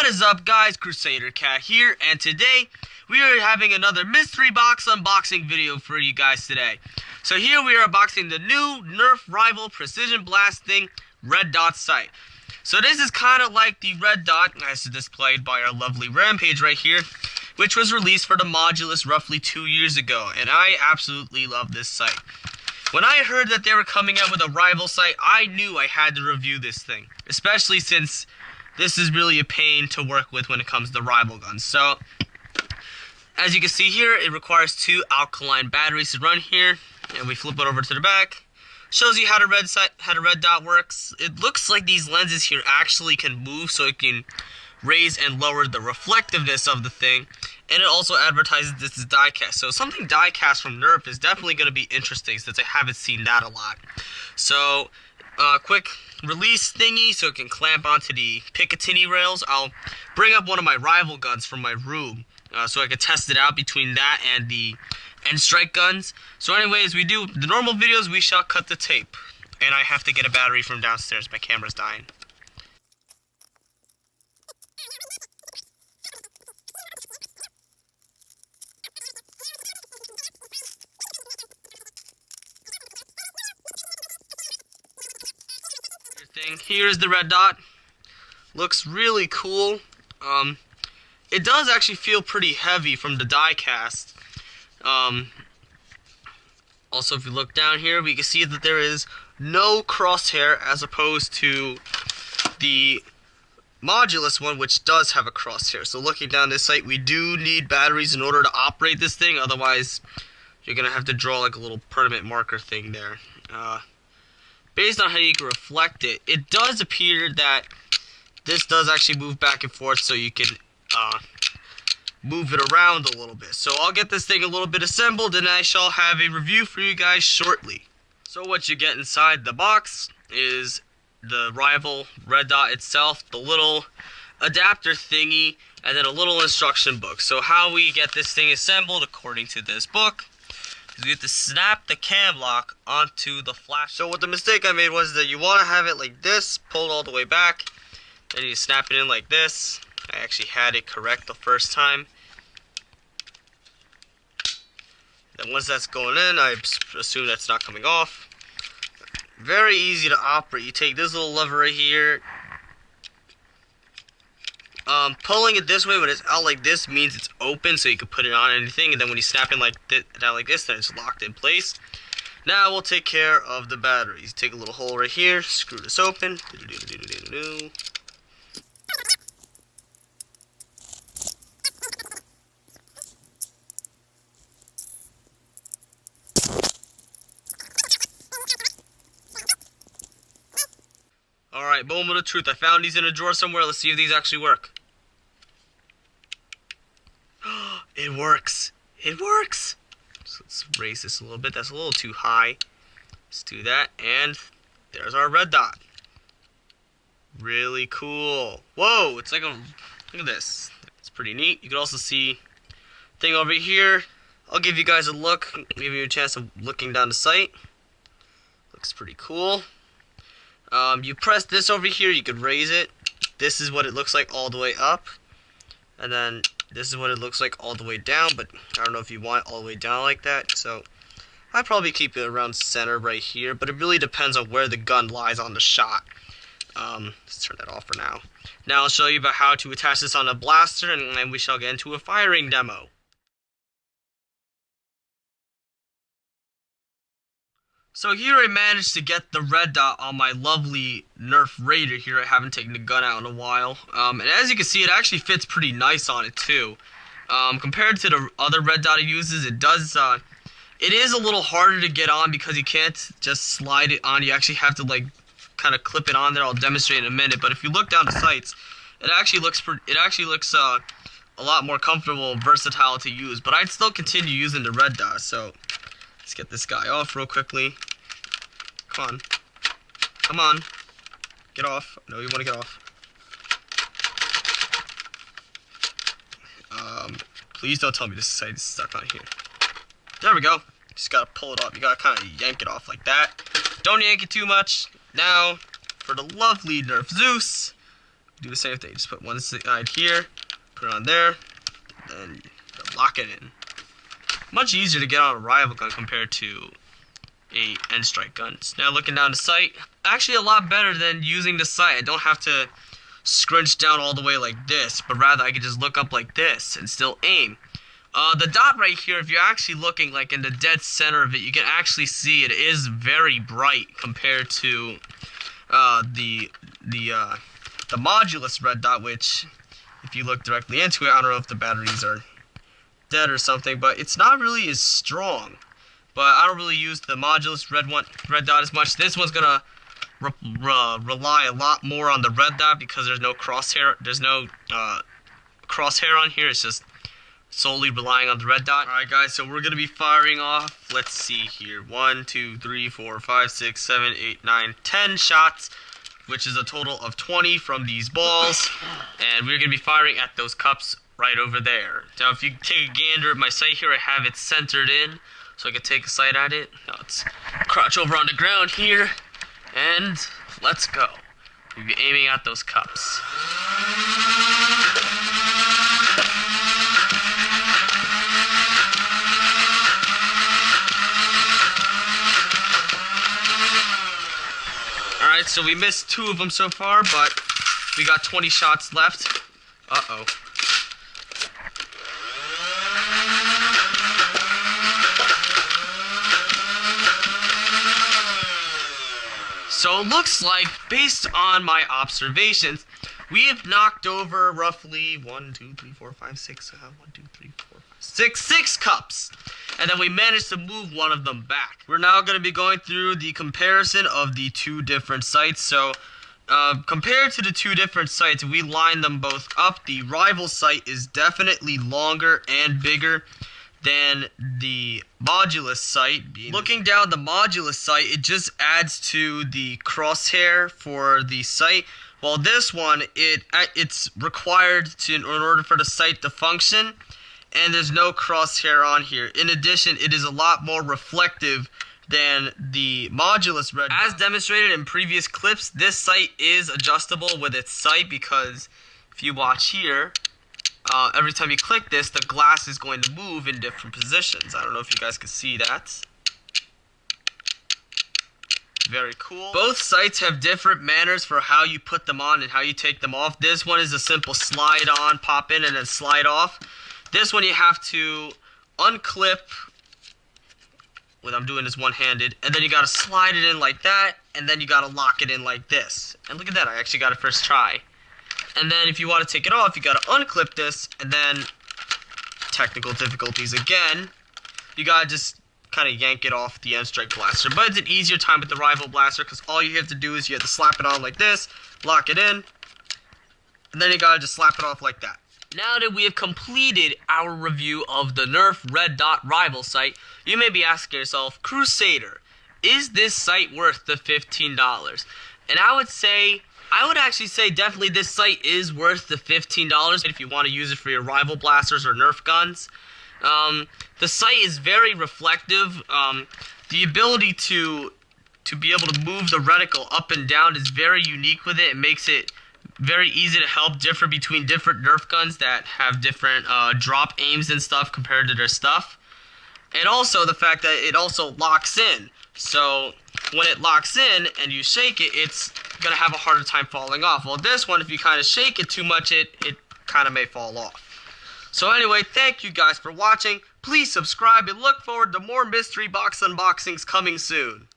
What is up, guys? Crusader Cat here, and today we are having another mystery box unboxing video for you guys today. So here we are unboxing the new Nerf Rival Precision Blasting Red Dot sight. So this is kind of like the Red Dot, as displayed by our lovely Rampage right here, which was released for the Modulus roughly 2 years ago, and I absolutely love this sight. When I heard that they were coming out with a rival sight, I knew I had to review this thing, especially since this is really a pain to work with when it comes to rival guns. So, as you can see here, it requires 2 alkaline batteries to run here, and we flip it over to the back. Shows you how the red dot works. It looks like these lenses here actually can move, so it can raise and lower the reflectiveness of the thing. And it also advertises this is die cast. So something die cast from Nerf is definitely going to be interesting, since I haven't seen that a lot. So, quick release thingy so it can clamp onto the Picatinny rails. I'll bring up one of my rival guns from my room so I can test it out between that and the end strike guns. So anyways, we do the normal videos, we shall cut the tape. And I have to get a battery from downstairs, my camera's dying. Here's the red dot. Looks really cool. It does actually feel pretty heavy from the die cast. Also, if you look down here, we can see that there is no crosshair as opposed to the Modulus one, which does have a crosshair. So looking down this sight, we do need batteries in order to operate this thing. Otherwise, you're gonna have to draw like a little permanent marker thing there. Based on how you can reflect it, it does appear that this does actually move back and forth, so you can move it around a little bit. So I'll get this thing a little bit assembled, and I shall have a review for you guys shortly. So what you get inside the box is the rival red dot itself, the little adapter thingy, and then a little instruction book. So how we get this thing assembled according to this book is we have to snap the cam lock onto the flash. So what the mistake I made was that you want to have it like this, pulled all the way back, and you snap it in like this. I actually had it correct the first time. Then once that's going in, I assume that's not coming off. Very easy to operate. You take this little lever right here. Pulling it this way when it's out like this means it's open, so you can put it on anything, and then when you snap in like down like this, then it's locked in place. Now we'll take care of the batteries. Take a little hole right here, screw this open. Alright, moment of truth. I found these in a drawer somewhere. Let's see if these actually work. It works. It works. So let's raise this a little bit. That's a little too high. Let's do that. And there's our red dot. Really cool. Whoa, it's like a... Look at this. It's pretty neat. You can also see thing over here. I'll give you guys a look. Give you a chance of looking down the sight. Looks pretty cool. You press this over here, you could raise it. This is what it looks like all the way up. And then this is what it looks like all the way down, but I don't know if you want it all the way down like that. So I'd probably keep it around center right here, but it really depends on where the gun lies on the shot. Let's turn that off for now. Now I'll show you about how to attach this on a blaster, and then we shall get into a firing demo. So here I managed to get the red dot on my lovely Nerf Raider here. I haven't taken the gun out in a while. And as you can see, it actually fits pretty nice on it too. Compared to the other red dot it uses, it is a little harder to get on because you can't just slide it on. You actually have to like kind of clip it on there. I'll demonstrate in a minute. But if you look down the sights, it actually looks a lot more comfortable and versatile to use. But I'd still continue using the red dot. So let's get this guy off real quickly. Come on. Come on. Get off. I know you want to get off. Please don't tell me this sight is stuck on here. There we go. Just gotta pull it off. You gotta kind of yank it off like that. Don't yank it too much. Now, for the lovely Nerf Zeus, do the same thing. Just put one side here, put it on there, and lock it in. Much easier to get on a rival gun compared to a end strike gun. Now looking down the sight, actually a lot better than using the sight. I don't have to scrunch down all the way like this, but rather I can just look up like this and still aim. The dot right here, if you're actually looking like in the dead center of it, you can actually see it is very bright compared to the modulus red dot, which if you look directly into it, I don't know if the batteries are dead or something, but it's not really as strong. But I don't really use the modulus red dot as much. This one's gonna rely a lot more on the red dot because there's no crosshair. There's no crosshair on here. It's just solely relying on the red dot. Alright guys, so we're gonna be firing off, let's see here, 1, 2, 3, 4, 5, 6, 7, 8, 9, 10 shots, which is a total of 20 from these balls, and we're gonna be firing at those cups right over there. Now if you take a gander at my sight here, I have it centered in, so I can take a sight at it. Now let's crouch over on the ground here, and let's go. We'll be aiming at those cups. Alright, so we missed 2 of them so far, but we got 20 shots left. Uh-oh. So it looks like, based on my observations, we have knocked over roughly 6 cups. And then we managed to move one of them back. We're now going to be going through the comparison of the 2 different sights. So, compared to the 2 different sights, we line them both up. The rival sight is definitely longer and bigger than the modulus sight. Looking down the modulus sight, it just adds to the crosshair for the sight. While this one, it's required in order for the sight to function. And there's no crosshair on here. In addition, it is a lot more reflective than the modulus red. As demonstrated in previous clips, this sight is adjustable with its sight because if you watch here, every time you click this, the glass is going to move in different positions. I don't know if you guys can see that. Very cool. Both sights have different manners for how you put them on and how you take them off. This one is a simple slide on, pop in, and then slide off. This one you have to unclip, what I'm doing is one-handed, and then you gotta slide it in like that, and then you gotta lock it in like this. And look at that, I actually got it first try. And then if you want to take it off, you gotta unclip this, and then, technical difficulties again, you gotta just kind of yank it off the end strike blaster. But it's an easier time with the rival blaster, because all you have to do is you have to slap it on like this, lock it in, and then you gotta just slap it off like that. Now that we have completed our review of the Nerf Red Dot Rival sight, you may be asking yourself, Crusader, is this sight worth the $15? And I would actually say definitely this sight is worth the $15 if you want to use it for your rival blasters or Nerf guns. The sight is very reflective. The ability to be able to move the reticle up and down is very unique with it. It makes it very easy to differ between different Nerf guns that have different drop aims and stuff compared to their stuff. And also the fact that it also locks in. So when it locks in and you shake it, it's going to have a harder time falling off. Well, this one, if you kind of shake it too much, it kind of may fall off. So anyway, thank you guys for watching. Please subscribe and look forward to more mystery box unboxings coming soon.